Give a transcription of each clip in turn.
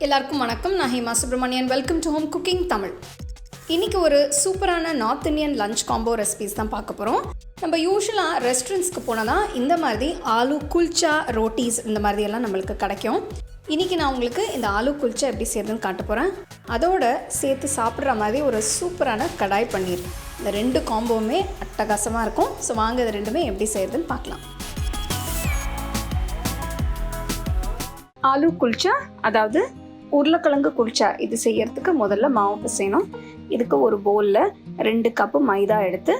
எல்லாருக்கும் வணக்கம். நான் Hema Subramanian. Welcome to home cooking Tamil. இன்றைக்கி ஒரு சூப்பரான north Indian lunch combo recipes தான் பார்க்க போகிறோம். நம்ம யூஸ்வலாக ரெஸ்டாரண்ட்ஸ்க்கு போனால் தான் இந்த மாதிரி ஆலு குல்ச்சா ரோட்டீஸ் இந்த மாதிரியெல்லாம் நம்மளுக்கு கிடைக்கும். இன்றைக்கி நான் உங்களுக்கு இந்த ஆலு குல்ச்சா எப்படி செய்யறதுன்னு காட்ட போகிறேன். அதோட சேர்த்து சாப்பிட்ற மாதிரி ஒரு சூப்பரான கடாய் பன்னீர். இந்த ரெண்டு காம்போவுமே அட்டகாசமாக இருக்கும். ஸோ வாங்க இது ரெண்டுமே எப்படி செய்யறதுன்னு பார்க்கலாம். ஆலு குல்ச்சா, அதாவது உருளைக்கிழங்கு குல்ச்சா, இது செய்யறதுக்கு முதல்ல மாவு பிசையணும். இதுக்கு ஒரு பவுலில் 2 கப்பு மைதா எடுத்து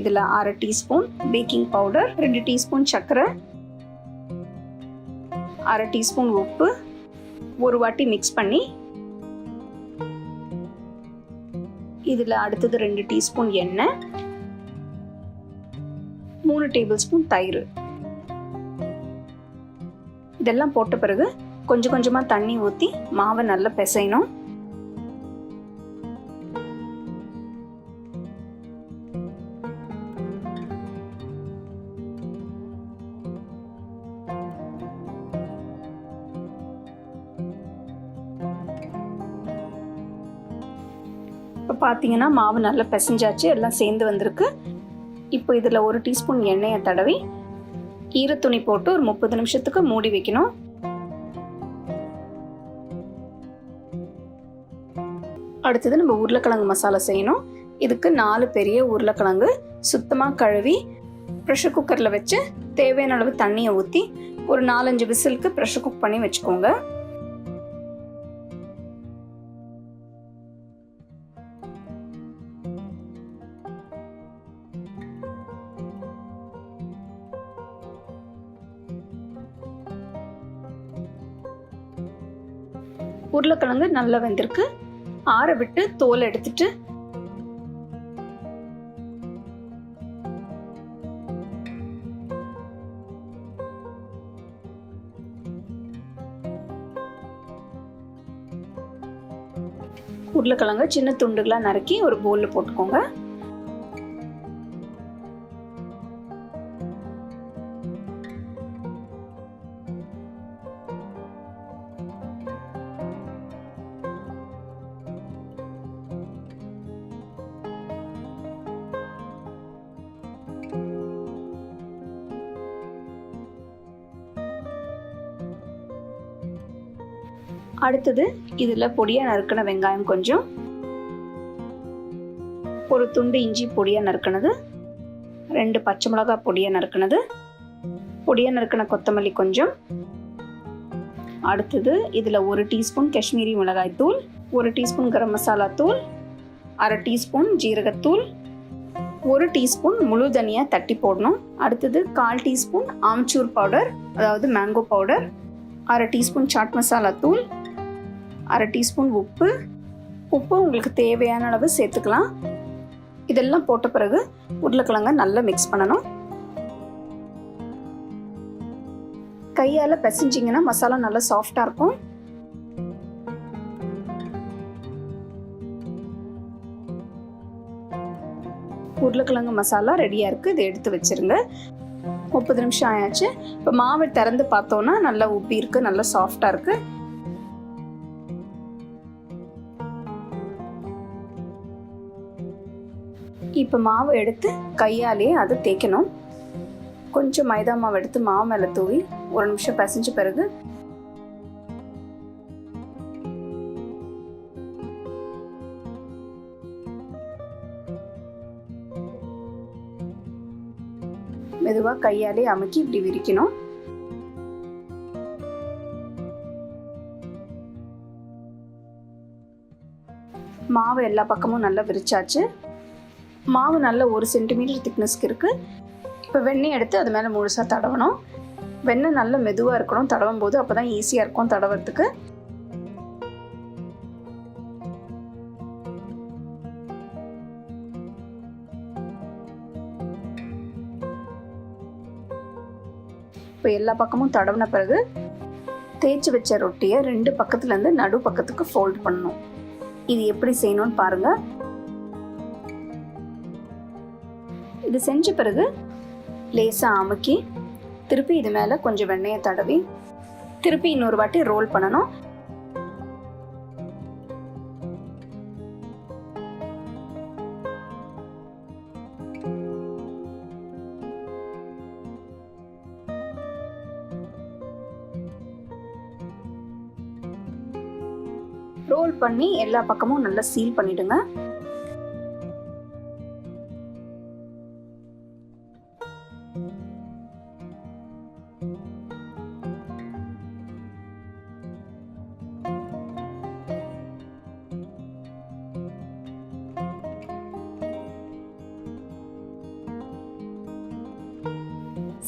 இதில் 1/2 டீஸ்பூன் பேக்கிங் பவுடர், 2 டீஸ்பூன் சர்க்கரை, 1/2 டீஸ்பூன் உப்பு ஒரு வாட்டி மிக்ஸ் பண்ணி இதில் அடுத்தது 2 டீஸ்பூன் எண்ணெய், 3 டேபிள் ஸ்பூன் தயிர், இதெல்லாம் போட்ட பிறகு கொஞ்சம் கொஞ்சமாக தண்ணி ஊற்றி மாவை நல்லா பிசையணும். இப்போ பார்த்தீங்கன்னா மாவு நல்லா பிசைஞ்சாச்சு, எல்லாம் சேர்ந்து வந்திருக்கு. இப்போ இதில் 1 டீஸ்பூன் எண்ணெயை தடவி ஈரத்துணி போட்டு ஒரு 30 நிமிஷத்துக்கு மூடி வைக்கணும். அடுத்தது நம்ம உருளைக்கிழங்கு மசாலா செய்யணும். இதுக்கு 4 பெரிய உருளைக்கிழங்கு சுத்தமாக கழுவி ப்ரெஷர் குக்கரில் வச்சு தேவையான அளவு தண்ணியை ஊற்றி ஒரு 4-5 விசிலுக்கு ப்ரெஷர் குக் பண்ணி வச்சுக்கோங்க. உருளைக்கிழங்கு நல்லா வெந்திருக்கு. ஆற விட்டு தோல் எடுத்துட்டு உருளைக்கிழங்கு சின்ன துண்டுகளா நறுக்கி ஒரு பவுல்ல போட்டுக்கோங்க. அடுத்தது இதில் பொடியாக நறுக்கின வெங்காயம் கொஞ்சம், ஒரு துண்டு இஞ்சி பொடியாக நறுக்கினது, 2 பச்சை மிளகாய் பொடியாக நறுக்கினது, பொடியாக நறுக்கின கொத்தமல்லி கொஞ்சம். அடுத்தது இதில் 1 டீஸ்பூன் காஷ்மீரி மிளகாய் தூள், 1 டீஸ்பூன் கரம் மசாலா தூள், 1/2 டீஸ்பூன் ஜீரகத்தூள், 1 டீஸ்பூன் முழு தனியா தட்டி போடணும். அடுத்தது 1/4 டீஸ்பூன் ஆம்ச்சூர் பவுடர், அதாவது mango powder, 1/2 teaspoon chaat masala தூள், 1/2 டீஸ்பூன் உப்பு உங்களுக்கு தேவையான அளவு சேர்த்துக்கலாம். இதெல்லாம் போட்ட பிறகு உருளைக்கிழங்க நல்லா மிக்ஸ் பண்ணணும். கையால் பிசைஞ்சிங்கன்னா மசாலா நல்லா சாஃப்டாக இருக்கும். உருளைக்கிழங்கு மசாலா ரெடியாக இருக்குது. இதை எடுத்து வச்சிருங்க. 30 நிமிஷம் ஆயாச்சு. இப்போ மாவை திறந்து பார்த்தோன்னா நல்லா உப்பி இருக்குது, நல்லா சாஃப்டாக இருக்குது. இப்போ மாவை எடுத்து கையாலேயே அதை தேய்க்கணும். கொஞ்சம் மைதா மாவு எடுத்து மாவு மேலே தூவி 1 நிமிஷம் பிசைஞ்ச பிறகு மெதுவாக கையாலே அமுக்கி இப்படி விரிக்கணும். மாவு எல்லா பக்கமும் நல்லா விரிச்சாச்சு. மாவு நல்ல 1 சென்டிமீட்டர் திக்னஸ்க்கு இருக்குது. இப்போ வெண்ணெய் எடுத்து அது மேலே முழுசாக தடவணும். வெண்ணெய் நல்லா மெதுவாக இருக்கணும் தடவும் போது, அப்போ தான் ஈஸியாக இருக்கும் தடவுறதுக்கு. இப்போ எல்லா பக்கமும் தடவின பிறகு தேய்ச்சி வச்ச ரொட்டியை 2 பக்கத்துலேருந்து நடு பக்கத்துக்கு ஃபோல்ட் பண்ணணும். இது எப்படி செய்யணும்னு பாருங்கள். இது செஞ்ச பிறகு லேசாக அமுக்கி திருப்பி இது மேலே கொஞ்சம் வெண்ணெயை தடவி திருப்பி இன்னொரு வாட்டி ரோல் பண்ணணும். ரோல் பண்ணி எல்லா பக்கமும் நல்லா சீல் பண்ணிடுங்க.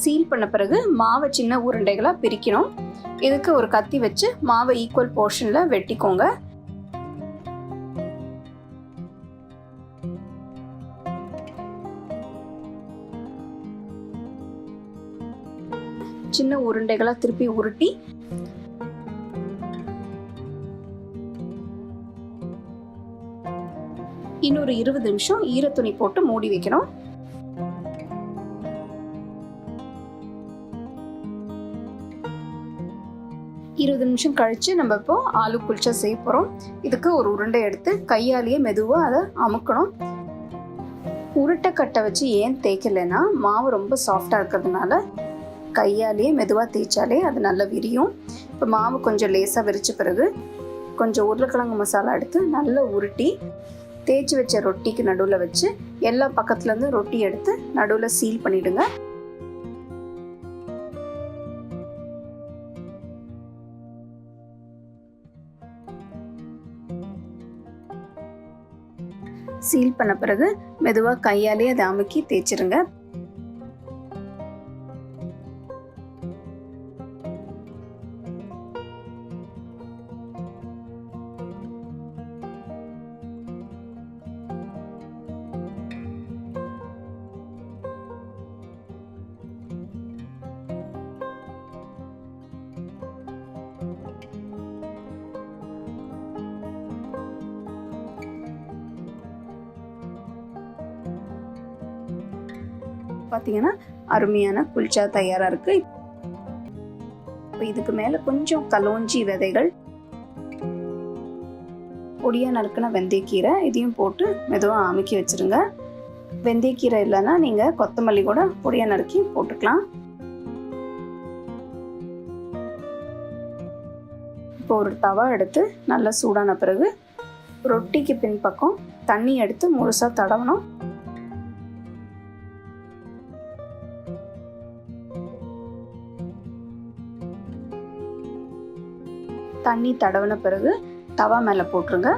சீல் பண்ண பிறகு மாவை சின்ன உருண்டைகளா பிரிக்கணும். இதுக்கு ஒரு கத்தி வச்சு மாவை ஈக்குவல் போர்ஷன்ல வெட்டிக்கோங்க. சின்ன உருண்டைகளா திருப்பி உருட்டி இன்னொரு 20 நிமிஷம் ஈரத்துணி போட்டு மூடி வைக்கணும். இருபது நிமிஷம் கழிச்சு நம்ம இப்போ ஆலு குல்ச்சா செய்ய போறோம். இதுக்கு ஒரு உருண்டை எடுத்து கையாலேயே மெதுவா அதை அமுக்கணும். உருட்டைக்கட்டை வச்சு ஏன் தேய்க்கலைன்னா மாவு ரொம்ப சாஃப்டா இருக்கிறதுனால கையாலேயே மெதுவாக தேய்ச்சாலே அது நல்லா விரியும். இப்போ மாவு கொஞ்சம் லேசாக விரிச்ச பிறகு கொஞ்சம் உருளைக்கிழங்கு மசாலா எடுத்து நல்லா உருட்டி தேய்ச்சி வச்ச ரொட்டிக்கு நடுவில் வச்சு எல்லா பக்கத்துலேருந்து ரொட்டி எடுத்து நடுவில் சீல் பண்ணிடுங்க. சீல் பண்ண பிறகு மெதுவாக கையாலே அதை அமுக்கி தேய்ச்சிருங்க. பார்த்தீங்கன்னா அருமையான குல்ச்சா தயாரா இருக்கு. இப்போ இதுக்கு மேல கொஞ்சம் கலோஞ்சி விதைகள், பொடியா நறுக்கின வெந்தயக்கீரை இதையும் போட்டு மெதுவாக அமுக்கி வச்சிருங்க. வெந்தயக்கீரை இல்லைன்னா நீங்க கொத்தமல்லி கூட பொடியா நறுக்கி போட்டுக்கலாம். இப்போ ஒரு தவா எடுத்து நல்லா சூடான பிறகு ரொட்டிக்கு பின்பக்கம் தண்ணி எடுத்து முழுசா தடவணும். தண்ணி தடவின பிறகு தவா மேலே போட்டுருங்க.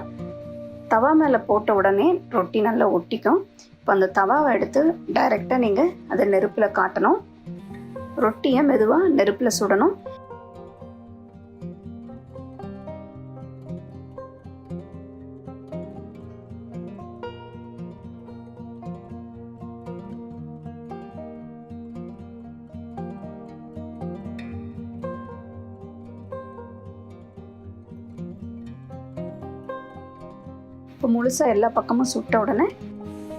தவா மேலே போட்ட உடனே ரொட்டி நல்லா ஒட்டிக்கும். இப்போ அந்த தவாவை எடுத்து டைரெக்டாக நீங்கள் அதை நெருப்பில் காட்டணும். ரொட்டியை மெதுவாக நெருப்பில் சுடணும். இப்போ முழுசாக எல்லா பக்கமும் சுட்ட உடனே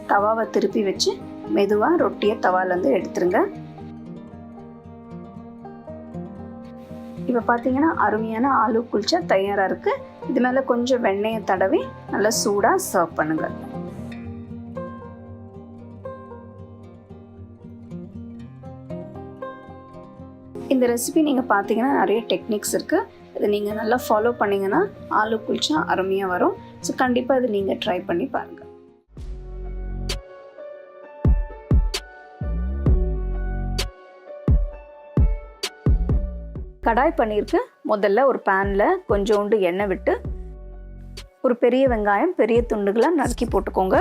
தவாவை திருப்பி வச்சு மெதுவாக ரொட்டியை தவாலேருந்து எடுத்துருங்க. இப்போ பார்த்தீங்கன்னா அருமையான ஆலு குல்ச்சா தயாராக இருக்குது. இது மேலே கொஞ்சம் வெண்ணெயை தடவி நல்லா சூடாக சர்வ் பண்ணுங்க. இந்த ரெசிபி நீங்கள் பார்த்தீங்கன்னா நிறைய டெக்னிக்ஸ் இருக்குது. இதை நீங்கள் நல்லா ஃபாலோ பண்ணிங்கன்னா ஆலு குல்ச்சா அருமையாக வரும். ஸோ கண்டிப்பாக இது நீங்கள் ட்ரை பண்ணி பாருங்கள். கடாய் பன்னீருக்கு முதல்ல ஒரு பேனில் கொஞ்சோண்டு எண்ணெய் விட்டு ஒரு பெரிய வெங்காயம் பெரிய துண்டுகளாக நறுக்கி போட்டுக்கோங்க.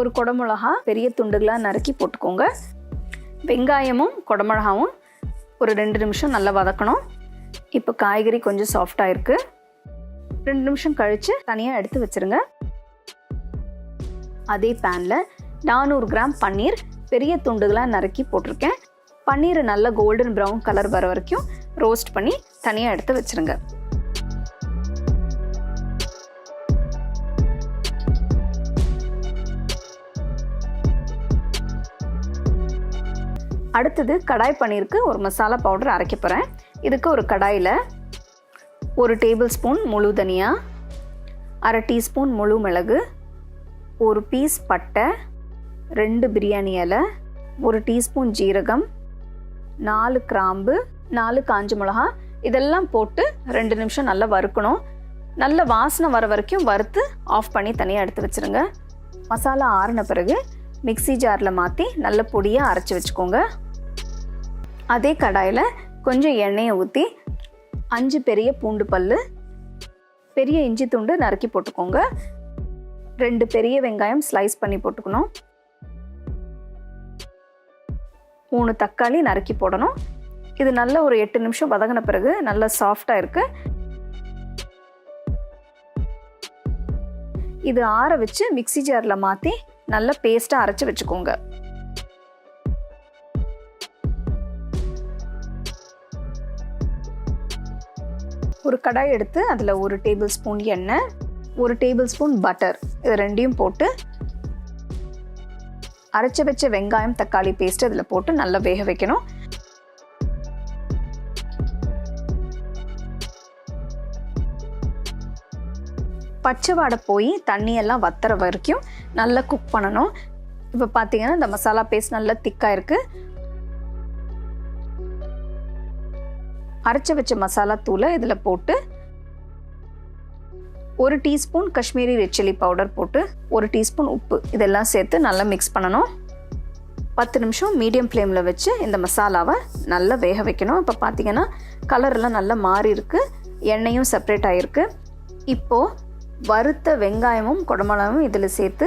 ஒரு குடமிளகா பெரிய துண்டுகளாக நறுக்கி போட்டுக்கோங்க. வெங்காயமும் குடமிளகாவும் ஒரு 2 நிமிஷம் நல்லா வதக்கணும். இப்போ காய்கறி கொஞ்சம் சாஃப்டாக இருக்குது. 2 நிமிஷம் கழித்து தனியாக எடுத்து வச்சுருங்க. அதே பேனில் 400 கிராம் பன்னீர் பெரிய துண்டுகளாக நறுக்கி போட்டிருக்கேன். பன்னீரை நல்லா கோல்டன் ப்ரௌன் கலர் வர வரைக்கும் ரோஸ்ட் பண்ணி தனியாக எடுத்து வச்சுருங்க. அடுத்தது கடாய் பன்னீருக்கு ஒரு மசாலா பவுடர் அரைக்க போகிறேன். இதுக்கு ஒரு கடாயில் 1 டேபிள் ஸ்பூன் முழு தனியா, 1/2 டீஸ்பூன் முழு மிளகு, 1 பீஸ் பட்டை, 2 பிரியாணி இலை, 1 டீஸ்பூன் ஜீரகம், 4 கிராம்பு, 4 காஞ்ச மிளகா இதெல்லாம் போட்டு 2 நிமிஷம் நல்லா வறுக்கணும். நல்ல வாசனை வர வரைக்கும் வறுத்து ஆஃப் பண்ணி தனியாக எடுத்து வச்சுருங்க. மசாலா ஆறின பிறகு மிக்ஸி ஜாரில் மாற்றி நல்ல பொடியாக அரைச்சி வச்சுக்கோங்க. அதே கடாயில் கொஞ்சம் எண்ணெயை ஊற்றி 5 பெரிய பூண்டு பல், பெரிய இஞ்சி துண்டு நறுக்கி போட்டுக்கோங்க. 2 பெரிய வெங்காயம் ஸ்லைஸ் பண்ணி போட்டுக்கணும். 3 தக்காளி நறுக்கி போடணும். இது நல்ல ஒரு 8 நிமிஷம் வதங்கின பிறகு நல்லா சாஃப்டாக இருக்குது. இது ஆற வச்சு மிக்ஸி ஜாரில் மாற்றி நல்ல பேஸ்ட்டாக அரைச்சி வச்சுக்கோங்க. ஒரு கடாய் எடுத்து அதில் 1 டேபிள் ஸ்பூன் எண்ணெய், 1 டேபிள் ஸ்பூன் பட்டர் இது ரெண்டையும் போட்டு அரைச்சி வச்ச வெங்காயம் தக்காளி பேஸ்ட் இதில் போட்டு நல்லா வேக வைக்கணும். பச்சை வாடை போய் தண்ணியெல்லாம் வத்துற வரைக்கும் நல்லா குக் பண்ணணும். இப்போ பார்த்தீங்கன்னா இந்த மசாலா பேஸ்ட் நல்லா திக்காக இருக்குது. அரைச்சி வச்ச மசாலா தூளை இதில் போட்டு 1 teaspoon Kashmiri red chilli powder போட்டு 1 டீஸ்பூன் உப்பு இதெல்லாம் சேர்த்து நல்லா மிக்ஸ் பண்ணணும். 10 நிமிஷம் மீடியம் ஃப்ளேமில் வச்சு இந்த மசாலாவை நல்லா வேக வைக்கணும். இப்போ பார்த்தீங்கன்னா கலரெல்லாம் நல்லா மாறி இருக்கு, எண்ணெயும் செப்பரேட் ஆகிருக்கு. இப்போது வறுத்த வெங்காயமும் குடமிளகாயும் இதில் சேர்த்து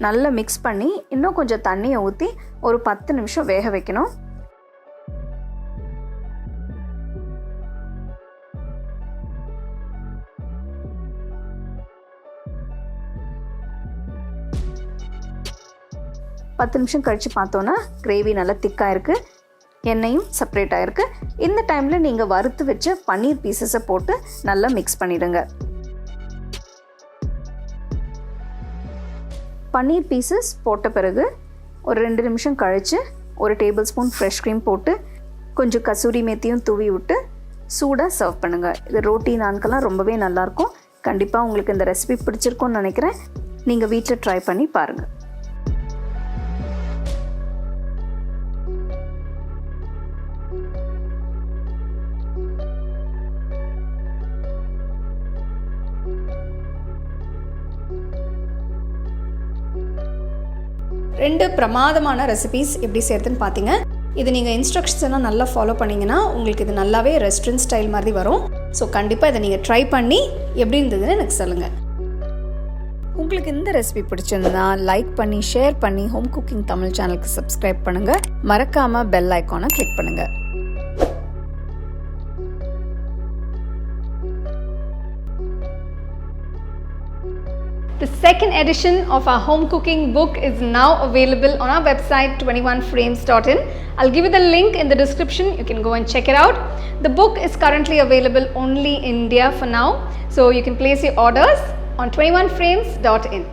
நல்லா மிக்ஸ் பண்ணி இன்னும் கொஞ்சம் தண்ணியை ஊற்றி ஒரு 10 நிமிஷம் வேக வைக்கணும். பத்து நிமிஷம் கழித்து பார்த்தோன்னா கிரேவி நல்லா திக்காக இருக்குது, எண்ணெயும் செப்பரேட் ஆகிருக்கு. இந்த டைமில் நீங்கள் வறுத்து வச்ச பன்னீர் பீசஸை போட்டு நல்லா மிக்ஸ் பண்ணிடுங்க. பன்னீர் பீசஸ் போட்ட பிறகு ஒரு 2 நிமிஷம் கழித்து 1 டேபிள் ஸ்பூன் ஃப்ரெஷ் க்ரீம் போட்டு கொஞ்சம் கசூரி மேத்தியும் தூவி விட்டு சூடாக சர்வ் பண்ணுங்கள். இது ரோட்டி நான்கெல்லாம் ரொம்பவே நல்லாயிருக்கும். கண்டிப்பாக உங்களுக்கு இந்த ரெசிபி பிடிச்சிருக்கும்னு நினைக்கிறேன். நீங்கள் வீட்டில் ட்ரை பண்ணி பாருங்கள். ரெண்டு பிரமாதமான ரெசிபீஸ் எப்படி சேர்த்துன்னு பார்த்தீங்க. இது நீங்கள் இன்ஸ்ட்ரக்ஷன்ஸ் எல்லாம் நல்லா ஃபாலோ பண்ணிங்கன்னா உங்களுக்கு இது நல்லாவே ரெஸ்டாரண்ட் ஸ்டைல் மாதிரி வரும். ஸோ கண்டிப்பாக இதை நீங்கள் ட்ரை பண்ணி எப்படி இருந்ததுன்னு எனக்கு சொல்லுங்கள். உங்களுக்கு இந்த ரெசிபி பிடிச்சிருந்தா லைக் பண்ணி ஷேர் பண்ணி ஹோம் குக்கிங் தமிழ் சேனலுக்கு சப்ஸ்கிரைப் பண்ணுங்கள். மறக்காமல் பெல் ஐக்கானை கிளிக் பண்ணுங்கள். The second edition of our home cooking book is now available on our website 21frames.in. I'll give you the link in the description. You can go and check it out. The book is currently available only in India for now, so you can place your orders on 21frames.in.